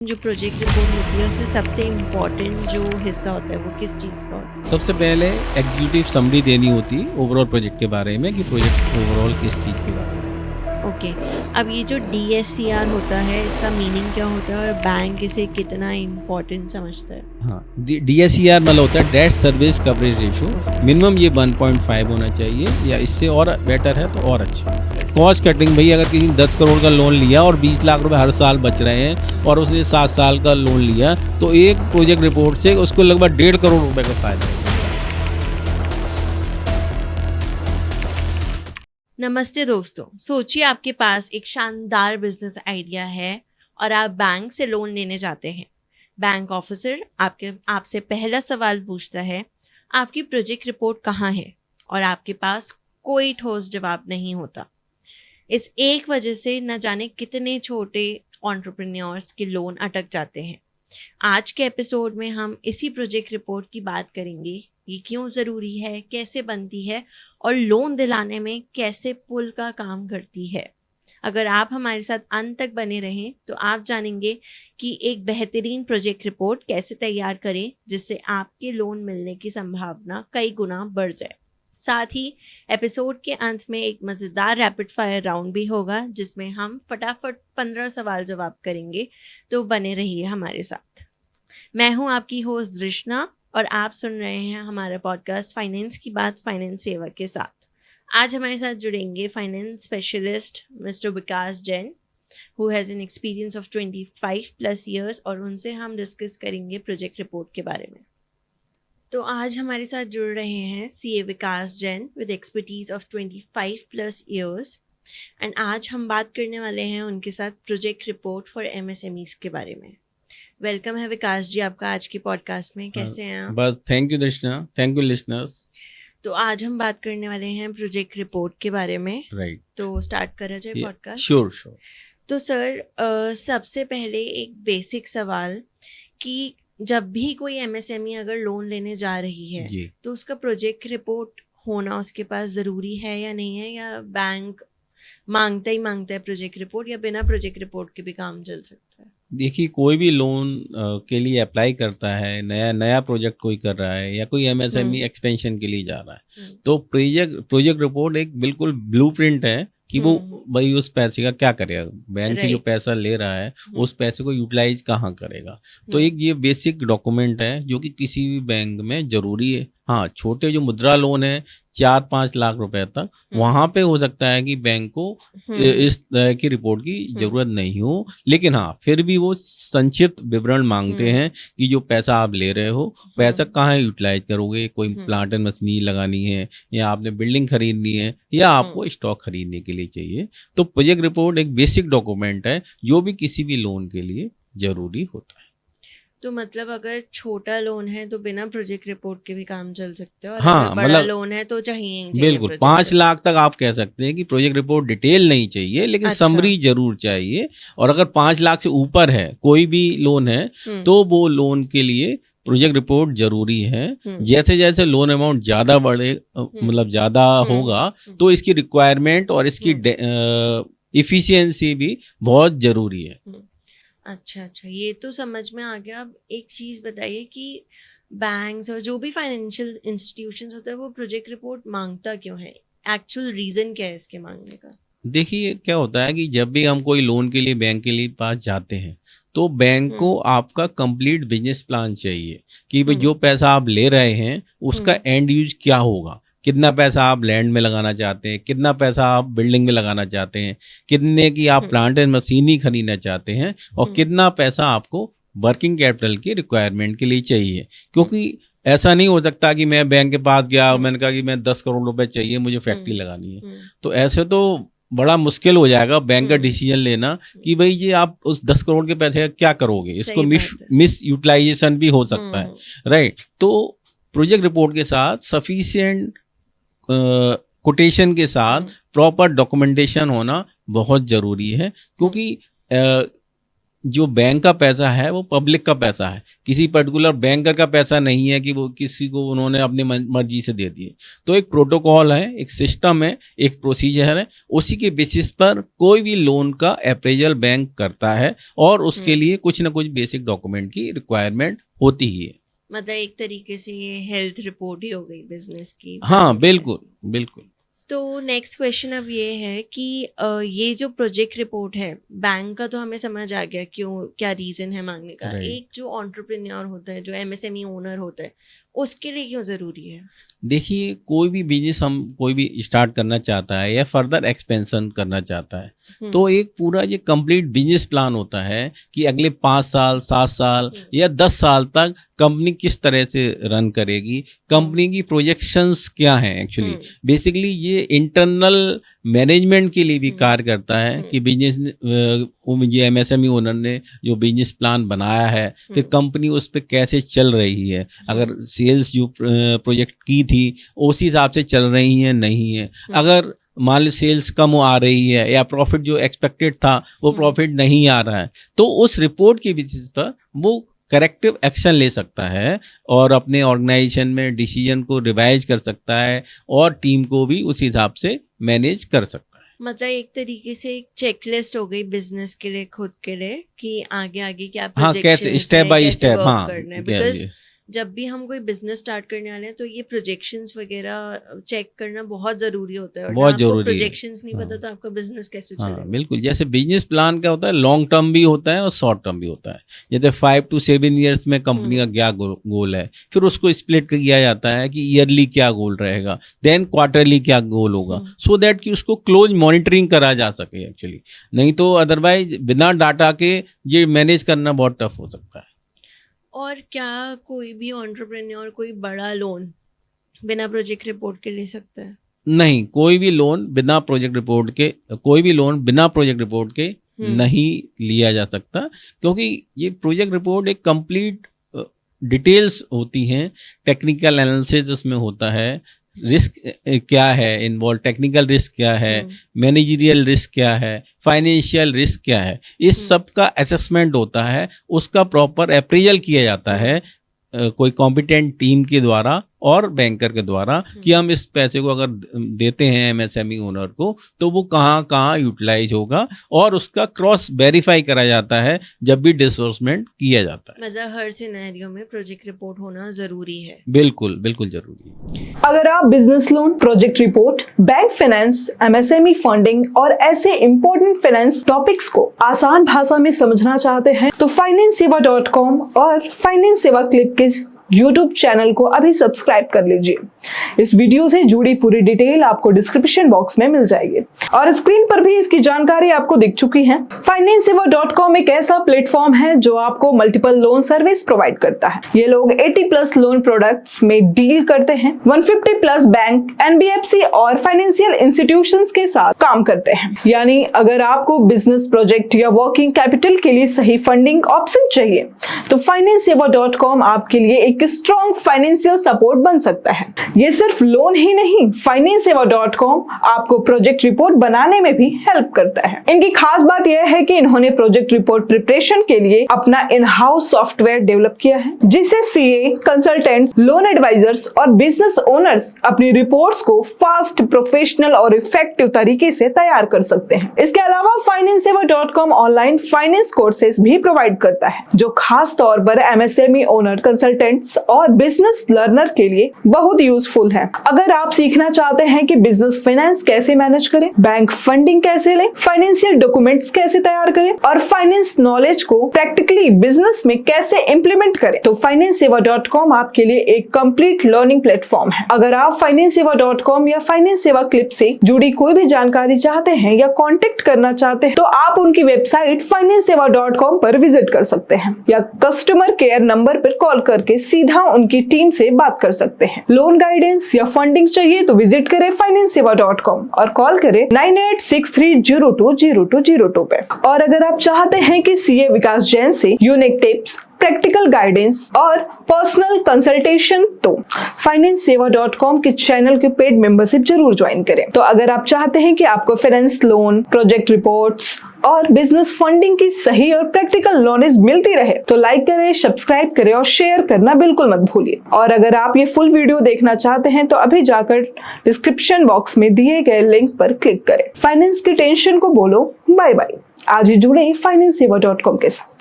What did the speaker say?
जो project report होती है उसमें सबसे इम्पोर्टेंट जो हिस्सा होता है वो किस चीज़ का होता है? सबसे पहले एग्जीक्यूटिव समरी देनी होती ओवरऑल प्रोजेक्ट के बारे में कि प्रोजेक्ट ओवरऑल किस चीज़ के बारे में। ओके। अब ये जो DSCR होता है इसका मीनिंग क्या होता है और बैंक इसे कितना इम्पोर्टेंट समझता है? हाँ, DSCR मतलब होता है debt service coverage ratio. Minimum ये 1.5 होना चाहिए या इससे और बेटर है तो और अच्छा। कॉस्ट कटिंग, भाई अगर किसी ने 10 करोड़ का लोन लिया और 20 लाख रुपए हर साल बच रहे हैं और उसने 7 साल का लोन लिया तो एक प्रोजेक्ट रिपोर्ट से उसको लगभग 1.5 करोड़ रुपए का फायदा है। नमस्ते दोस्तों, सोचिए आपके पास एक शानदार बिजनेस आइडिया है और आप बैंक से लोन लेने जाते हैं। बैंक ऑफिसर आपसे पहला सवाल पूछता है, आपकी प्रोजेक्ट रिपोर्ट कहाँ है? और आपके पास कोई ठोस जवाब नहीं होता। इस एक वजह से न जाने कितने छोटे एंटरप्रेन्योर्स के लोन अटक जाते हैं। आज के एपिसोड में हम इसी प्रोजेक्ट रिपोर्ट की बात करेंगे। ये क्यों ज़रूरी है, कैसे बनती है और लोन दिलाने में कैसे पुल का काम करती है। अगर आप हमारे साथ अंत तक बने रहें तो आप जानेंगे कि एक बेहतरीन प्रोजेक्ट रिपोर्ट कैसे तैयार करें जिससे आपके लोन मिलने की संभावना कई गुना बढ़ जाए। साथ ही एपिसोड के अंत में एक मज़ेदार रैपिड फायर राउंड भी होगा जिसमें हम फटाफट 15 सवाल जवाब करेंगे। तो बने रहिए हमारे साथ। मैं हूं आपकी होस्ट दृष्णा और आप सुन रहे हैं हमारा पॉडकास्ट फाइनेंस की बात फाइनेंस सेवा के साथ। आज हमारे साथ जुड़ेंगे finance specialist mister Vikas Jain who has an experience of 25+ years और उनसे हम डिस्कस करेंगे प्रोजेक्ट रिपोर्ट के बारे में। तो आज हमारे साथ जुड़ रहे हैं CA Vikas Jain with expertise of 25+ years and आज हम बात करने वाले हैं उनके साथ प्रोजेक्ट रिपोर्ट फॉर MSMEs के बारे में। वेलकम है विकास जी आपका आज के पॉडकास्ट में। कैसे हैं आप? बस thank you Drishna, thank you listeners. तो आज हम बात करने वाले हैं प्रोजेक्ट रिपोर्ट के बारे में। राइट, तो स्टार्ट करा जाए पॉडकास्ट? श्योर। तो सर सबसे पहले एक बेसिक सवाल कि जब भी कोई MSME अगर लोन लेने जा रही है जी। तो उसका प्रोजेक्ट रिपोर्ट होना उसके पास ज़रूरी है या नहीं है, या बैंक मांगता है प्रोजेक्ट रिपोर्ट, या बिना प्रोजेक्ट रिपोर्ट के भी काम चल सकता है? देखिए, कोई भी लोन के लिए अप्लाई करता है, नया प्रोजेक्ट कोई कर रहा है या कोई MSME एक्सपेंशन के लिए जा रहा है, तो प्रोजेक्ट रिपोर्ट एक बिल्कुल ब्लूप्रिंट है कि वो भाई उस पैसे का क्या करेगा, बैंक से जो पैसा ले रहा है उस पैसे को यूटिलाइज कहाँ करेगा। तो एक ये बेसिक डॉक्यूमेंट है जो कि किसी भी बैंक में जरूरी है। हाँ, छोटे जो मुद्रा लोन है 4-5 लाख रुपए तक, वहां पे हो सकता है कि बैंक को इस तरह की रिपोर्ट की जरूरत नहीं हो, लेकिन हाँ फिर भी वो संक्षिप्त विवरण मांगते हैं कि जो पैसा आप ले रहे हो पैसा कहाँ यूटिलाइज करोगे, कोई प्लांट एंड मशीनरी लगानी है या आपने बिल्डिंग खरीदनी है या आपको स्टॉक खरीदने के लिए चाहिए। तो प्रोजेक्ट रिपोर्ट एक बेसिक डॉक्यूमेंट है जो भी किसी भी लोन के लिए जरूरी होता है। तो मतलब अगर छोटा लोन है तो बिना प्रोजेक्ट रिपोर्ट के भी काम चल सकते हैं, और हाँ, अगर बड़ा लोन है तो चाहिए बिल्कुल 5 लाख तक आप कह सकते हैं कि प्रोजेक्ट रिपोर्ट डिटेल नहीं चाहिए, लेकिन समरी जरूर चाहिए। और अगर 5 लाख से ऊपर है कोई भी लोन है तो वो लोन के लिए प्रोजेक्ट रिपोर्ट जरूरी है। जैसे जैसे लोन अमाउंट ज्यादा बढ़े मतलब ज्यादा होगा तो इसकी रिक्वायरमेंट और इसकी इफिशियंसी भी बहुत जरूरी है। अच्छा, ये तो समझ में आ गया। अब एक चीज़ बताइए कि बैंक्स और जो भी फाइनेंशियल इंस्टीट्यूशंस होता है वो प्रोजेक्ट रिपोर्ट मांगता क्यों है? एक्चुअल रीज़न क्या है इसके मांगने का? देखिए, क्या होता है कि जब भी हम कोई लोन के लिए बैंक के लिए पास जाते हैं तो बैंक को आपका कंप्लीट बिजनेस प्लान चाहिए कि भाई जो पैसा आप ले रहे हैं उसका एंड यूज क्या होगा, कितना पैसा आप लैंड में लगाना चाहते हैं, कितना पैसा आप बिल्डिंग में लगाना चाहते हैं, कितने की आप प्लांट एंड मशीनरी खरीदना चाहते हैं और कितना पैसा आपको वर्किंग कैपिटल की रिक्वायरमेंट के लिए चाहिए। क्योंकि ऐसा नहीं हो सकता कि मैं बैंक के पास गया मैंने कहा कि मैं 10 करोड़ रुपए चाहिए, मुझे फैक्ट्री लगानी है, तो ऐसे तो बड़ा मुश्किल हो जाएगा बैंक का डिसीजन लेना कि भाई ये आप उस 10 करोड़ के पैसे का क्या करोगे, इसको मिस यूटिलाइजेशन भी हो सकता है। राइट, तो प्रोजेक्ट रिपोर्ट के साथ सफिशिएंट कोटेशन के साथ प्रॉपर डॉक्यूमेंटेशन होना बहुत जरूरी है, क्योंकि जो बैंक का पैसा है वो पब्लिक का पैसा है, किसी पर्टिकुलर बैंकर का पैसा नहीं है कि वो किसी को उन्होंने अपनी मर्जी से दे दिए। तो एक प्रोटोकॉल है, एक सिस्टम है, एक प्रोसीजर है, उसी के बेसिस पर कोई भी लोन का अप्रेजल बैंक करता है और उसके लिए कुछ ना कुछ बेसिक डॉक्यूमेंट की रिक्वायरमेंट होती ही है। मतलब एक तरीके से ये हेल्थ रिपोर्ट ही हो गई बिजनेस की। हाँ बिल्कुल बिल्कुल। तो नेक्स्ट क्वेश्चन अब ये है कि ये जो प्रोजेक्ट रिपोर्ट है बैंक का, तो हमें समझ आ गया क्यों, क्या रीजन है मांगने का। एक जो एंटरप्रेन्योर होता है, जो एमएसएमई ओनर होता है, उसके लिए क्यों ज़रूरी है? देखिए, कोई भी बिजनेस हम कोई भी स्टार्ट करना चाहता है या फर्दर एक्सपेंशन करना चाहता है तो एक पूरा ये कंप्लीट बिजनेस प्लान होता है कि अगले 5 साल 7 साल या 10 साल तक कंपनी किस तरह से रन करेगी, कंपनी की प्रोजेक्शंस क्या हैं। एक्चुअली बेसिकली ये इंटरनल मैनेजमेंट के लिए भी कार्य करता है कि बिजनेस ये एमएसएमई ओनर ने जो बिजनेस प्लान बनाया है फिर कंपनी उस पर कैसे चल रही है, अगर सेल्स जो प्रोजेक्ट की थी उसी हिसाब से चल रही है नहीं है, अगर मान लो सेल्स कम आ रही है या प्रॉफिट जो एक्सपेक्टेड था वो प्रॉफिट नहीं आ रहा है, तो उस रिपोर्ट के बेसिस पर वो करेक्टिव एक्शन ले सकता है और अपने ऑर्गेनाइजेशन में डिसीजन को रिवाइज कर सकता है और टीम को भी उस हिसाब से मैनेज कर सकता है। मतलब एक तरीके से एक चेकलिस्ट हो गई बिजनेस के लिए, खुद के लिए, कि आगे आगे क्या हाँ कैसे स्टेप बाय स्टेप हाँ बिकॉज जब भी हम कोई बिजनेस स्टार्ट करने वाले हैं तो ये प्रोजेक्शंस वगैरह चेक करना बहुत जरूरी होता है, और बहुत जरूरी है। प्रोजेक्शंस नहीं पता तो आपका बिजनेस कैसे चलेगा। बिल्कुल, जैसे बिजनेस प्लान क्या होता है, लॉन्ग टर्म भी होता है और शॉर्ट टर्म भी होता है। जैसे 5 to 7 ईयर्स में कंपनी का क्या गोल है, फिर उसको स्प्लिट किया जाता है कि ईयरली क्या गोल रहेगा, देन क्वार्टरली क्या गोल होगा, सो दैट कि उसको क्लोज मॉनिटरिंग करा जा सके एक्चुअली। नहीं तो अदरवाइज बिना डाटा के ये मैनेज करना बहुत टफ हो सकता है। और क्या कोई भी एंटरप्रेन्योर कोई बड़ा लोन बिना प्रोजेक्ट रिपोर्ट के ले सकता है? नहीं, कोई भी लोन बिना प्रोजेक्ट रिपोर्ट के नहीं लिया जा सकता, क्योंकि ये प्रोजेक्ट रिपोर्ट एक कंप्लीट डिटेल्स होती हैं, टेक्निकल एनालिसिस उसमें होता है, रिस्क क्या है इन्वॉल्व, टेक्निकल रिस्क क्या है, मैनेजरियल रिस्क क्या है, फाइनेंशियल रिस्क क्या है, इस सब का असेसमेंट होता है, उसका प्रॉपर अप्रेजल किया जाता है कोई कॉम्पिटेंट टीम के द्वारा और बैंकर के द्वारा कि हम इस पैसे को अगर देते हैं एमएसएमई ओनर को तो वो कहाँ कहाँ यूटिलाइज होगा, और उसका क्रॉस वेरीफाई करा जाता है जब भी डिसबर्समेंट किया जाता है। मतलब हर सिनेरियो में प्रोजेक्ट रिपोर्ट होना जरूरी है। बिल्कुल बिल्कुल जरूरी है। अगर आप business loan, project report, bank finance, MSME funding और ऐसे इंपॉर्टेंट फाइनेंस टॉपिक्स को आसान भाषा में समझना चाहते हैं तो FinanceSeva.com और फाइनेंस सेवा क्लिप के YouTube चैनल को अभी सब्सक्राइब कर लीजिए। इस वीडियो से जुड़ी पूरी डिटेल आपको डिस्क्रिप्शन बॉक्स में मिल जाएगी और स्क्रीन पर भी इसकी जानकारी आपको दिख चुकी है। FinanceSeva.com एक ऐसा प्लेटफॉर्म है जो आपको मल्टीपल लोन सर्विस प्रोवाइड करता है। ये लोग 80+ लोन प्रोडक्ट्स में डील करते हैं, 150+ बैंक, NBFC और फाइनेंशियल इंस्टीट्यूशंस के साथ काम करते हैं। यानी अगर आपको बिजनेस प्रोजेक्ट या वर्किंग कैपिटल के लिए सही फंडिंग ऑप्शन चाहिए तो FinanceSeva.com आपके लिए एक स्ट्रॉन्ग फाइनेंशियल सपोर्ट बन सकता है। ये सिर्फ लोन ही नहीं, FinanceSeva.com आपको प्रोजेक्ट रिपोर्ट बनाने में भी हेल्प करता है। इनकी खास बात यह है कि इन्होंने प्रोजेक्ट रिपोर्ट प्रिपरेशन के लिए अपना इन हाउस सॉफ्टवेयर डेवलप किया है, जिससे सीए, कंसल्टेंट्स, लोन एडवाइजर्स और बिजनेस ओनर्स अपनी रिपोर्ट्स को फास्ट, प्रोफेशनल और इफेक्टिव तरीके से तैयार कर सकते हैं। इसके अलावा FinanceSeva.com ऑनलाइन फाइनेंस कोर्सेज भी प्रोवाइड करता है, जो खास तौर पर एमएसएमई ओनर, कंसल्टेंट्स और बिजनेस लर्नर के लिए बहुत यूजफुल है। अगर आप सीखना चाहते हैं कि बिजनेस फाइनेंस कैसे मैनेज करें, बैंक फंडिंग कैसे लें, फाइनेंशियल डॉक्यूमेंट्स कैसे तैयार करें और फाइनेंस नॉलेज को प्रैक्टिकली बिजनेस में कैसे इंप्लीमेंट करें, तो FinanceSeva.com आपके लिए एक कंप्लीट लर्निंग प्लेटफॉर्म है। अगर आप FinanceSeva.com या फाइनेंस सेवा क्लिप से जुड़ी कोई भी जानकारी चाहते हैं या कॉन्टेक्ट करना चाहते हैं तो आप उनकी वेबसाइट FinanceSeva.com पर विजिट कर सकते हैं या कस्टमर केयर नंबर पर कॉल करके सीधा उनकी टीम से बात कर सकते हैं। लोन गाइडेंस या फंडिंग चाहिए तो विजिट करें FinanceSeva.com और कॉल करें 9863020202 पे। और अगर आप चाहते हैं कि सीए विकास जैन से यूनिक टिप्स, प्रैक्टिकल गाइडेंस और पर्सनल कंसल्टेशन तो FinanceSeva.com के चैनल के पेड मेंबरशिप जरूर ज्वाइन करें। तो अगर आप चाहते हैं कि आपको फाइनेंस, लोन, प्रोजेक्ट रिपोर्ट्स और बिजनेस फंडिंग की सही और प्रैक्टिकल नॉलेज मिलती रहे तो लाइक करें, सब्सक्राइब करें और शेयर करना बिल्कुल मत भूलिए। और अगर आप ये फुल वीडियो देखना चाहते हैं तो अभी जाकर डिस्क्रिप्शन बॉक्स में दिए गए लिंक पर क्लिक करें। फाइनेंस की टेंशन को बोलो बाय बाय। आज ही जुड़े FinanceSeva.com के साथ।